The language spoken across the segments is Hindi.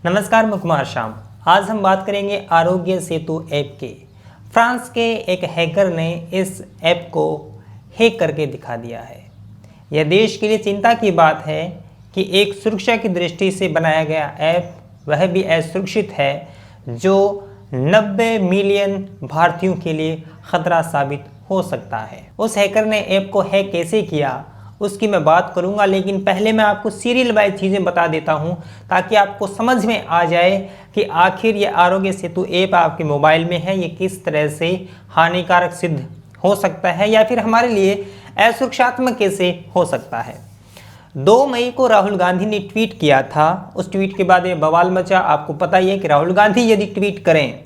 नमस्कार, मैं कुमार श्याम। आज हम बात करेंगे आरोग्य सेतु ऐप के। फ्रांस के एक हैकर ने इस ऐप को हैक करके दिखा दिया है। यह देश के लिए चिंता की बात है कि एक सुरक्षा की दृष्टि से बनाया गया ऐप वह भी असुरक्षित है जो 90 मिलियन भारतीयों के लिए खतरा साबित हो सकता है। उस हैकर ने ऐप को हैक कैसे किया उसकी मैं बात करूंगा, लेकिन पहले मैं आपको सीरियल वाइज चीज़ें बता देता हूं ताकि आपको समझ में आ जाए कि आखिर ये आरोग्य सेतु ऐप आपके मोबाइल में है, ये किस तरह से हानिकारक सिद्ध हो सकता है या फिर हमारे लिए असुरक्षात्मक कैसे हो सकता है। 2 मई को राहुल गांधी ने ट्वीट किया था। उस ट्वीट के बाद ये बवाल मचा। आपको पता ही है कि राहुल गांधी यदि ट्वीट करें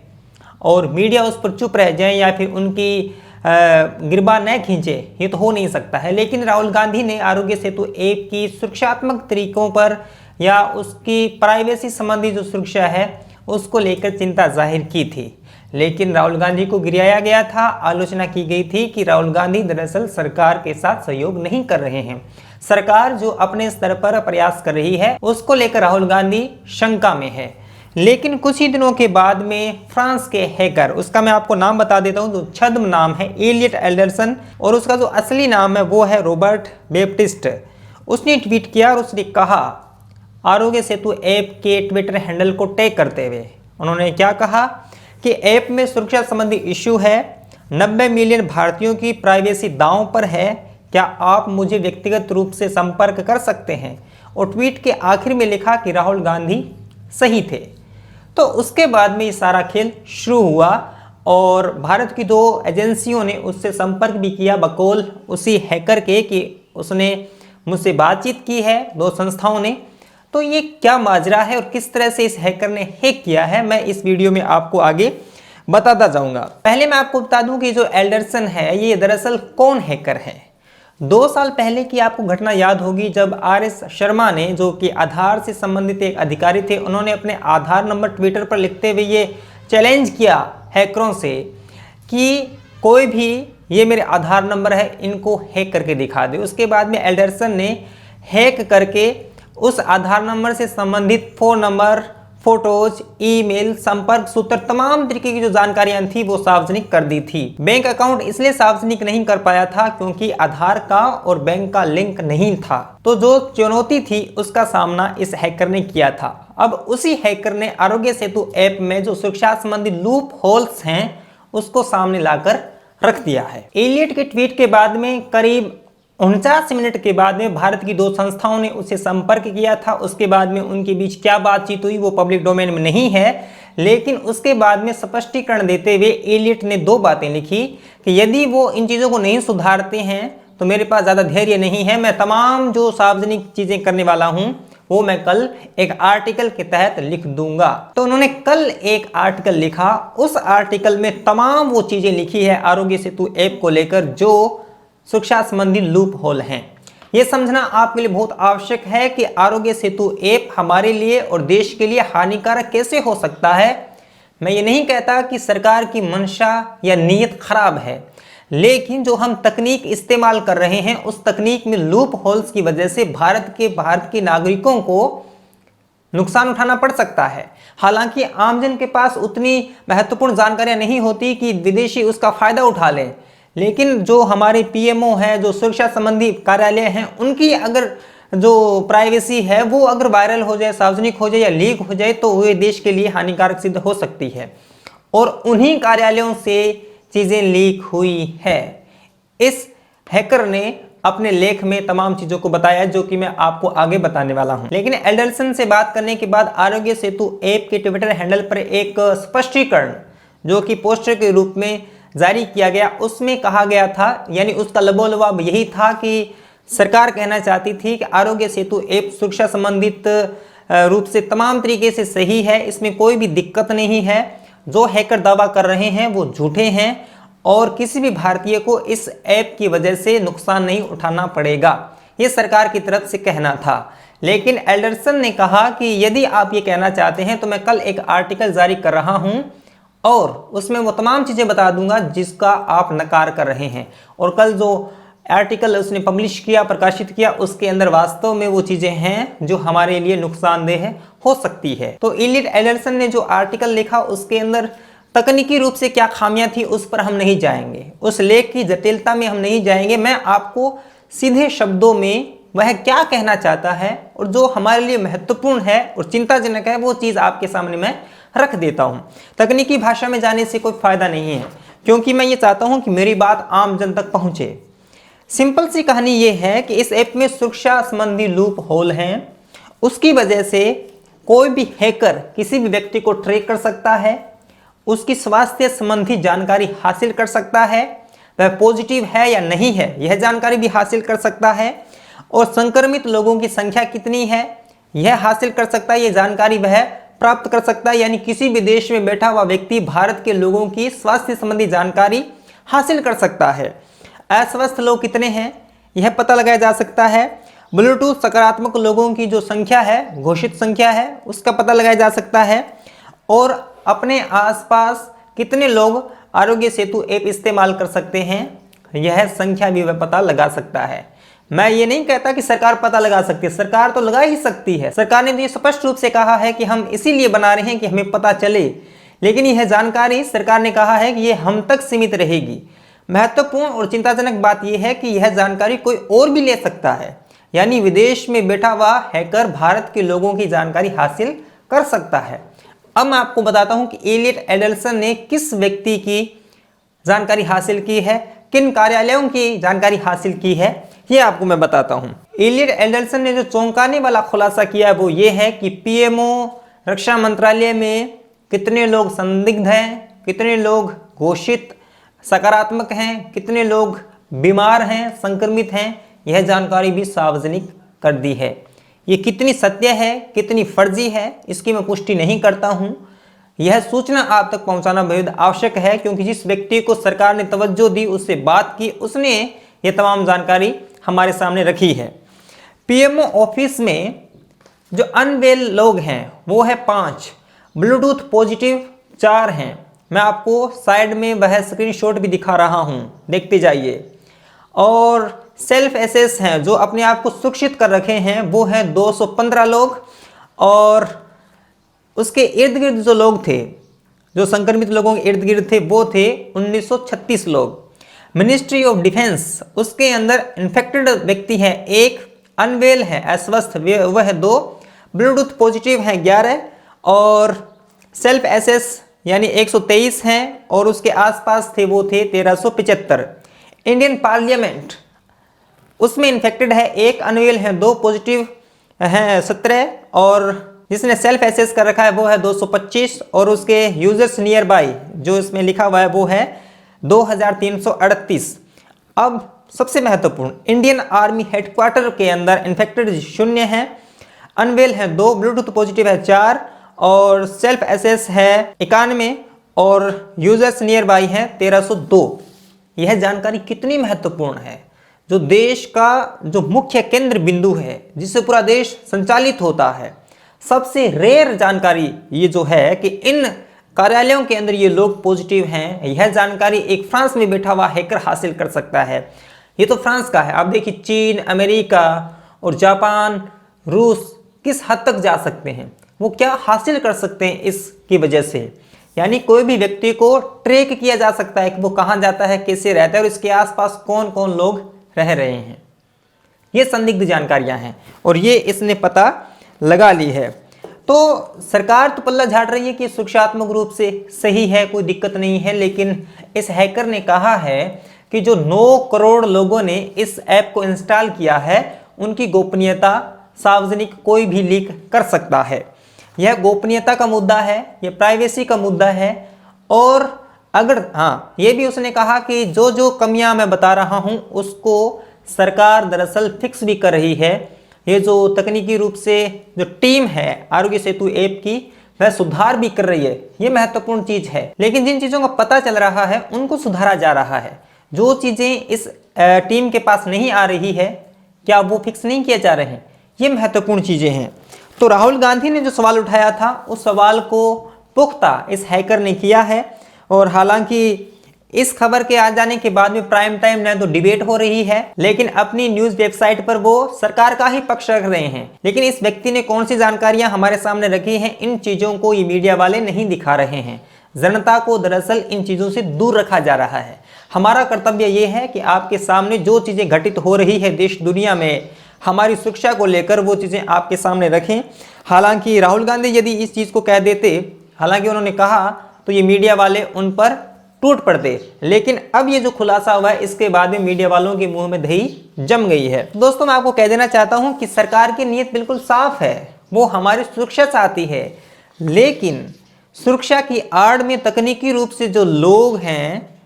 और मीडिया उस पर चुप रह जाए या फिर उनकी गिरबान न खींचे, ये तो हो नहीं सकता है। लेकिन राहुल गांधी ने आरोग्य सेतु ऐप की सुरक्षात्मक तरीकों पर या उसकी प्राइवेसी संबंधी जो सुरक्षा है उसको लेकर चिंता जाहिर की थी। लेकिन राहुल गांधी को गिराया गया था, आलोचना की गई थी कि राहुल गांधी दरअसल सरकार के साथ सहयोग नहीं कर रहे हैं। सरकार जो अपने स्तर पर प्रयास कर रही है उसको लेकर राहुल गांधी शंका में है। लेकिन कुछ ही दिनों के बाद में फ्रांस के हैकर, उसका मैं आपको नाम बता देता हूं, जो छद्म नाम है एलियट एल्डरसन और उसका जो असली नाम है वो है रॉबर्ट बेप्टिस्ट। उसने ट्वीट किया और उसने कहा आरोग्य सेतु ऐप के ट्विटर हैंडल को टैग करते हुए उन्होंने क्या कहा कि ऐप में सुरक्षा संबंधी इश्यू है, 90 मिलियन भारतीयों की प्राइवेसी दांव पर है, क्या आप मुझे व्यक्तिगत रूप से संपर्क कर सकते हैं। और ट्वीट के आखिर में लिखा कि राहुल गांधी सही थे। तो उसके बाद में ये सारा खेल शुरू हुआ और भारत की 2 एजेंसियों ने उससे संपर्क भी किया बकौल उसी हैकर के कि उसने मुझसे बातचीत की है, 2 संस्थाओं ने। तो ये क्या माजरा है और किस तरह से इस हैकर ने हैक किया है, मैं इस वीडियो में आपको आगे बताता जाऊंगा। पहले मैं आपको बता दूं कि जो एल्डरसन है ये दरअसल कौन हैकर है। 2 साल पहले की आपको घटना याद होगी जब RS शर्मा ने, जो कि आधार से संबंधित एक अधिकारी थे, उन्होंने अपने आधार नंबर ट्विटर पर लिखते हुए ये चैलेंज किया हैकरों से कि कोई भी ये मेरे आधार नंबर है इनको हैक करके दिखा दे। उसके बाद में एल्डरसन ने हैक करके उस आधार नंबर से संबंधित फ़ोन नंबर, फोटोज, ईमेल, संपर्क सूत्र, तमाम तरीके की जो जानकारियां थी वो सार्वजनिक कर दी थी। बैंक अकाउंट इसलिए सार्वजनिक नहीं कर पाया था क्योंकि आधार का और बैंक का लिंक नहीं था। तो जो चुनौती थी उसका सामना इस हैकर ने किया था। अब उसी हैकर ने आरोग्य सेतु ऐप में जो सुरक्षा संबंधी लूप होल्स हैं उसको सामने लाकर रख दिया है। एलियट के ट्वीट के बाद में करीब 49 मिनट के बाद में भारत की 2 संस्थाओं ने उससे संपर्क किया था। उसके बाद में उनके बीच क्या बातचीत हुई वो पब्लिक डोमेन में नहीं है, लेकिन उसके बाद में स्पष्टीकरण देते हुए एलियट ने 2 बातें लिखी कि यदि वो इन चीज़ों को नहीं सुधारते हैं तो मेरे पास ज़्यादा धैर्य नहीं है, मैं तमाम जो सार्वजनिक चीज़ें करने वाला हूँ वो मैं कल एक आर्टिकल के तहत लिख दूंगा। तो उन्होंने कल एक आर्टिकल लिखा। उस आर्टिकल में तमाम वो चीज़ें लिखी है आरोग्य सेतु ऐप को लेकर जो सुरक्षा संबंधी लूप होल हैं। ये समझना आपके लिए बहुत आवश्यक है कि आरोग्य सेतु ऐप हमारे लिए और देश के लिए हानिकारक कैसे हो सकता है। मैं ये नहीं कहता कि सरकार की मंशा या नीयत खराब है, लेकिन जो हम तकनीक इस्तेमाल कर रहे हैं उस तकनीक में लूप होल्स की वजह से भारत के नागरिकों को नुकसान उठाना पड़ सकता है। हालांकि आमजन के पास उतनी महत्वपूर्ण जानकारियां नहीं होती कि विदेशी उसका फायदा उठा लें, लेकिन जो हमारे PMO है, जो सुरक्षा संबंधी कार्यालय हैं, उनकी अगर जो प्राइवेसी है वो अगर वायरल हो जाए, सार्वजनिक हो जाए या लीक हो जाए तो वो देश के लिए हानिकारक सिद्ध हो सकती है। और उन्हीं कार्यालयों से चीज़ें लीक हुई है। इस हैकर ने अपने लेख में तमाम चीज़ों को बताया जो कि मैं आपको आगे बताने वाला हूं। लेकिन एल्डरसन से बात करने के बाद आरोग्य सेतु ऐप के ट्विटर हैंडल पर एक स्पष्टीकरण जो कि पोस्टर के रूप में जारी किया गया, उसमें कहा गया था, यानी उसका लबोलबाब यही था कि सरकार कहना चाहती थी कि आरोग्य सेतु ऐप सुरक्षा संबंधित रूप से तमाम तरीके से सही है, इसमें कोई भी दिक्कत नहीं है। जो हैकर दावा कर रहे हैं वो झूठे हैं और किसी भी भारतीय को इस ऐप की वजह से नुकसान नहीं उठाना पड़ेगा, ये सरकार की तरफ से कहना था। लेकिन एल्डरसन ने कहा कि यदि आप ये कहना चाहते हैं तो मैं कल एक आर्टिकल जारी कर रहा हूं और उसमें वो तमाम चीज़ें बता दूंगा जिसका आप नकार कर रहे हैं। और कल जो आर्टिकल उसने पब्लिश किया, प्रकाशित किया, उसके अंदर वास्तव में वो चीज़ें हैं जो हमारे लिए नुकसानदेह हो सकती है। तो इलियट एंडरसन ने जो आर्टिकल लिखा उसके अंदर तकनीकी रूप से क्या खामियां थी उस पर हम नहीं जाएंगे, उस लेख की जटिलता में हम नहीं जाएंगे। मैं आपको सीधे शब्दों में वह क्या कहना चाहता है और जो हमारे लिए महत्वपूर्ण है और चिंताजनक है वो चीज़ आपके सामने मैं रख देता हूं। तकनीकी भाषा में जाने से कोई फायदा नहीं है, क्योंकि मैं ये चाहता हूं कि मेरी बात आम जन तक पहुंचे। सिंपल सी कहानी ये है कि इस ऐप में सुरक्षा संबंधी लूप होल हैं, उसकी वजह से कोई भी हैकर किसी भी व्यक्ति को ट्रैक कर सकता है, उसकी स्वास्थ्य संबंधी जानकारी हासिल कर सकता है, वह पॉजिटिव है या नहीं है यह जानकारी भी हासिल कर सकता है, और संक्रमित लोगों की संख्या कितनी है यह हासिल कर सकता है, यह जानकारी वह प्राप्त कर सकता है। यानी किसी भी देश में बैठा हुआ व्यक्ति भारत के लोगों की स्वास्थ्य संबंधी जानकारी हासिल कर सकता है। अस्वस्थ लोग कितने हैं यह पता लगाया जा सकता है। ब्लूटूथ सकारात्मक लोगों की जो संख्या है, घोषित संख्या है, उसका पता लगाया जा सकता है। और अपने आसपास कितने लोग आरोग्य सेतु ऐप इस्तेमाल कर सकते हैं यह संख्या भी वह पता लगा सकता है। मैं ये नहीं कहता कि सरकार पता लगा सकती है, सरकार तो लगा ही सकती है। सरकार ने तो ये स्पष्ट रूप से कहा है कि हम इसीलिए बना रहे हैं कि हमें पता चले, लेकिन यह जानकारी सरकार ने कहा है कि ये हम तक सीमित रहेगी। महत्वपूर्ण और चिंताजनक बात यह है कि यह जानकारी कोई और भी ले सकता है, यानी विदेश में बैठा हुआ हैकर भारत के लोगों की जानकारी हासिल कर सकता है। अब मैं आपको बताता हूं कि इलियट एंडरसन ने किस व्यक्ति की जानकारी हासिल की है, किन कार्यालयों की जानकारी हासिल की है, ये आपको मैं बताता हूं। इलियट एंडरसन ने जो चौंकाने वाला खुलासा किया है वो ये है कि पीएमओ, रक्षा मंत्रालय में कितने लोग संदिग्ध हैं, कितने लोग घोषित सकारात्मक हैं, कितने लोग बीमार हैं, संक्रमित हैं, यह जानकारी भी सार्वजनिक कर दी है। ये कितनी सत्य है, कितनी फर्जी है, इसकी मैं पुष्टि नहीं करता हूं। यह सूचना आप तक पहुंचाना बेहद आवश्यक है, क्योंकि जिस व्यक्ति को सरकार ने तवज्जो दी, उससे बात की, उसने ये तमाम जानकारी हमारे सामने रखी है। पीएमओ ऑफिस में जो अनवेल लोग हैं वो है 5, ब्लूटूथ पॉजिटिव 4 हैं। मैं आपको साइड में वह स्क्रीनशॉट भी दिखा रहा हूं, देखते जाइए। और सेल्फ एसेस हैं, जो अपने आप को सुरक्षित कर रखे हैं, वो है 215 लोग। और उसके इर्द गिर्द जो लोग थे, जो संक्रमित लोगों के इर्द गिर्द थे, वो थे 1936 लोग। मिनिस्ट्री ऑफ डिफेंस, उसके अंदर इन्फेक्टेड व्यक्ति है 1, अनवेल है, अस्वस्थ वह है 2, ब्लूटूथ पॉजिटिव है 11, और सेल्फ एसेस यानी 123 हैं, और उसके आसपास थे वो थे 1375। इंडियन पार्लियामेंट, उसमें इन्फेक्टेड है 1, अनवेल है 2, पॉजिटिव है 17, और जिसने सेल्फ एसेस कर रखा है वो है 225, और उसके यूजर्स नियर बाई जो इसमें लिखा हुआ है वो है 2338। अब सबसे महत्वपूर्ण, इंडियन आर्मी हेडक्वार्टर के अंदर इन्फेक्टेड 0 है, अनवेल है 2, ब्लूटूथ पॉजिटिव है 4, और सेल्फ एसेस है 91, और यूजर्स नियर बाई है 1302। यह जानकारी कितनी महत्वपूर्ण है, जो देश का जो मुख्य केंद्र बिंदु है, जिससे पूरा देश संचालित होता है, सबसे रेयर जानकारी ये जो है कि इन कार्यालयों के अंदर ये लोग पॉजिटिव हैं, यह जानकारी एक फ्रांस में बैठा हुआ हैकर हासिल कर सकता है। ये तो फ्रांस का है, आप देखिए चीन, अमेरिका और जापान, रूस किस हद तक जा सकते हैं, वो क्या हासिल कर सकते हैं इसकी वजह से। यानी कोई भी व्यक्ति को ट्रैक किया जा सकता है कि वो कहाँ जाता है, कैसे रहता है, और इसके आसपास कौन कौन लोग रह रहे हैं। ये संदिग्ध जानकारियां हैं और ये इसने पता लगा ली है। तो सरकार तो पल्ला झाड़ रही है कि सुरक्षात्मक रूप से सही है, कोई दिक्कत नहीं है, लेकिन इस हैकर ने कहा है कि जो 9 करोड़ लोगों ने इस ऐप को इंस्टॉल किया है उनकी गोपनीयता सार्वजनिक कोई भी लीक कर सकता है। यह गोपनीयता का मुद्दा है, यह प्राइवेसी का मुद्दा है। और अगर ये भी उसने कहा कि जो जो कमियां मैं बता रहा हूं उसको सरकार दरअसल फिक्स भी कर रही है। ये जो तकनीकी रूप से जो टीम है आरोग्य सेतु ऐप की, वह सुधार भी कर रही है, ये महत्वपूर्ण चीज है। लेकिन जिन चीजों का पता चल रहा है उनको सुधारा जा रहा है। जो चीजें इस टीम के पास नहीं आ रही है, क्या वो फिक्स नहीं किए जा रहे हैं, ये महत्वपूर्ण चीजें हैं। तो राहुल गांधी ने जो सवाल उठाया था उस सवाल को पुख्ता इस हैकर ने किया है। और हालांकि इस खबर के आ जाने के बाद में प्राइम टाइम में तो डिबेट हो रही है, लेकिन अपनी न्यूज वेबसाइट पर वो सरकार का ही पक्ष रख रहे हैं। लेकिन इस व्यक्ति ने कौन सी जानकारियां हमारे सामने रखी हैं, इन चीजों को ये मीडिया वाले नहीं दिखा रहे हैं। जनता को दरअसल इन चीजों से दूर रखा जा रहा है। हमारा कर्तव्य ये है कि आपके सामने जो चीजें घटित हो रही है देश दुनिया में, हमारी सुरक्षा को लेकर वो चीजें आपके सामने रखें। हालांकि राहुल गांधी यदि इस चीज को कह देते, हालांकि उन्होंने कहा, तो ये मीडिया वाले उन पर टूट पड़ते, लेकिन अब ये जो खुलासा हुआ है इसके बाद में मीडिया वालों के मुंह में दही जम गई है। दोस्तों, मैं आपको कह देना चाहता हूं कि सरकार की नीयत बिल्कुल साफ है, वो हमारी सुरक्षा चाहती है, लेकिन सुरक्षा की आड़ में तकनीकी रूप से जो लोग हैं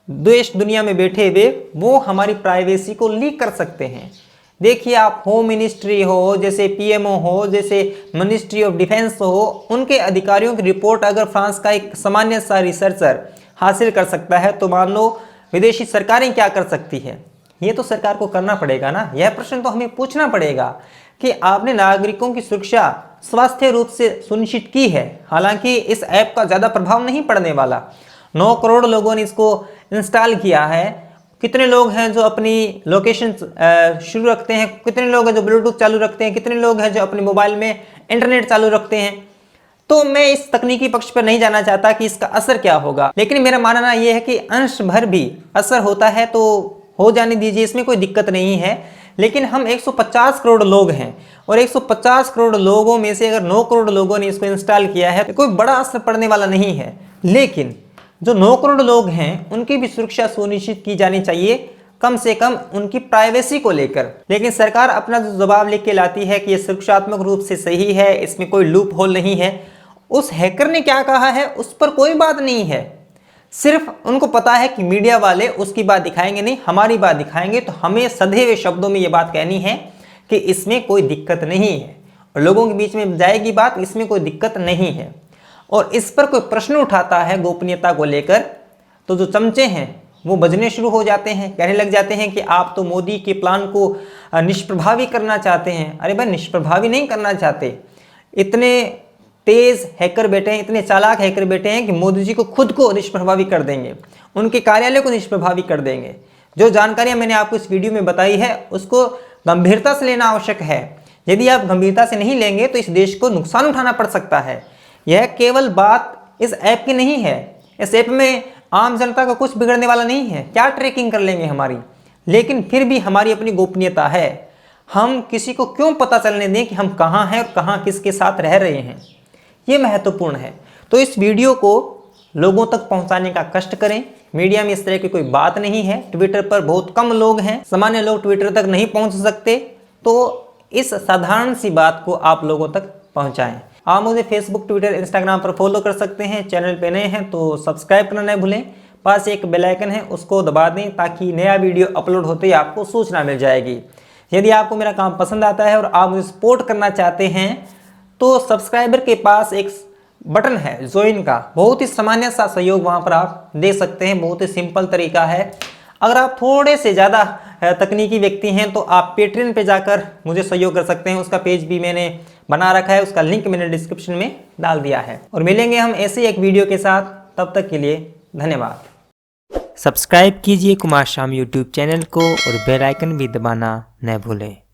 देश दुनिया में बैठे हुए, वो हमारी प्राइवेसी को लीक कर सकते हैं। देखिए, आप होम मिनिस्ट्री हो, जैसे पीएमओ हो, जैसे मिनिस्ट्री ऑफ डिफेंस हो, उनके अधिकारियों की रिपोर्ट अगर फ्रांस का एक सामान्य सा रिसर्चर हासिल कर सकता है, तो मान लो विदेशी सरकारें क्या कर सकती है। ये तो सरकार को करना पड़ेगा ना। यह प्रश्न तो हमें पूछना पड़ेगा कि आपने नागरिकों की सुरक्षा स्वास्थ्य रूप से सुनिश्चित की है। हालांकि इस ऐप का ज़्यादा प्रभाव नहीं पड़ने वाला। 9 करोड़ लोगों ने इसको इंस्टॉल किया है। कितने लोग हैं जो अपनी लोकेशन शुरू रखते हैं, कितने लोग हैं जो ब्लूटूथ चालू रखते हैं, कितने लोग हैं जो अपने मोबाइल में इंटरनेट चालू रखते हैं। तो मैं इस तकनीकी पक्ष पर नहीं जाना चाहता कि इसका असर क्या होगा, लेकिन मेरा मानना यह है कि अंश भर भी असर होता है तो हो जाने दीजिए, इसमें कोई दिक्कत नहीं है। लेकिन हम 150 करोड़ लोग हैं और 150 करोड़ लोगों में से अगर 9 करोड़ लोगों ने इसको इंस्टॉल किया है तो कोई बड़ा असर पड़ने वाला नहीं है। लेकिन जो 9 करोड़ लोग हैं उनकी भी सुरक्षा सुनिश्चित की जानी चाहिए, कम से कम उनकी प्राइवेसी को लेकर। लेकिन सरकार अपना जो जवाब लेके लाती है कि ये सुरक्षात्मक रूप से सही है, इसमें कोई लूप होल नहीं है। उस हैकर ने क्या कहा है उस पर कोई बात नहीं है। सिर्फ उनको पता है कि मीडिया वाले उसकी बात दिखाएंगे नहीं, हमारी बात दिखाएंगे, तो हमें सधे हुए शब्दों में ये बात कहनी है कि इसमें कोई दिक्कत नहीं है और लोगों के बीच में जाएगी बात, इसमें कोई दिक्कत नहीं है। और इस पर कोई प्रश्न उठाता है गोपनीयता को लेकर, तो जो चमचे हैं वो बजने शुरू हो जाते हैं, कहने लग जाते हैं कि आप तो मोदी के प्लान को निष्प्रभावी करना चाहते हैं। अरे भाई, निष्प्रभावी नहीं करना चाहते। इतने तेज हैकर बैठे हैं, इतने चालाक हैकर बैठे हैं कि मोदी जी को खुद को निष्प्रभावी कर देंगे, उनके कार्यालय को निष्प्रभावी कर देंगे। जो जानकारियां मैंने आपको इस वीडियो में बताई है उसको गंभीरता से लेना आवश्यक है। यदि आप गंभीरता से नहीं लेंगे तो इस देश को नुकसान उठाना पड़ सकता है। यह केवल बात इस ऐप की नहीं है, इस ऐप में आम जनता का कुछ बिगड़ने वाला नहीं है। क्या ट्रैकिंग कर लेंगे हमारी, लेकिन फिर भी हमारी अपनी गोपनीयता है। हम किसी को क्यों पता चलने दें कि हम कहाँ हैं और कहाँ किसके साथ रह रहे हैं, ये महत्वपूर्ण है। तो इस वीडियो को लोगों तक पहुंचाने का कष्ट करें। मीडिया में इस तरह की कोई बात नहीं है, ट्विटर पर बहुत कम लोग हैं, सामान्य लोग ट्विटर तक नहीं पहुंच सकते, तो इस साधारण सी बात को आप लोगों तक पहुंचाएं। आप मुझे फेसबुक, ट्विटर, इंस्टाग्राम पर फॉलो कर सकते हैं। चैनल पे नए हैं तो सब्सक्राइब करना न भूलें। पास एक बेल आइकन है उसको दबा दें ताकि नया वीडियो अपलोड होते ही आपको सूचना मिल जाएगी। यदि आपको मेरा काम पसंद आता है और आप मुझे सपोर्ट करना चाहते हैं तो सब्सक्राइबर के पास एक बटन है ज्वाइन का, बहुत ही सामान्य सा सहयोग वहां पर आप दे सकते हैं। बहुत ही सिंपल तरीका है। अगर आप थोड़े से ज़्यादा तकनीकी व्यक्ति हैं तो आप पेट्रियन पे जाकर मुझे सहयोग कर सकते हैं। उसका पेज भी मैंने बना रखा है, उसका लिंक मैंने डिस्क्रिप्शन में डाल दिया है। और मिलेंगे हम ऐसे एक वीडियो के साथ, तब तक के लिए धन्यवाद। सब्सक्राइब कीजिए कुमार शाम यूट्यूब चैनल को और बेल आइकन भी दबाना न भूलें।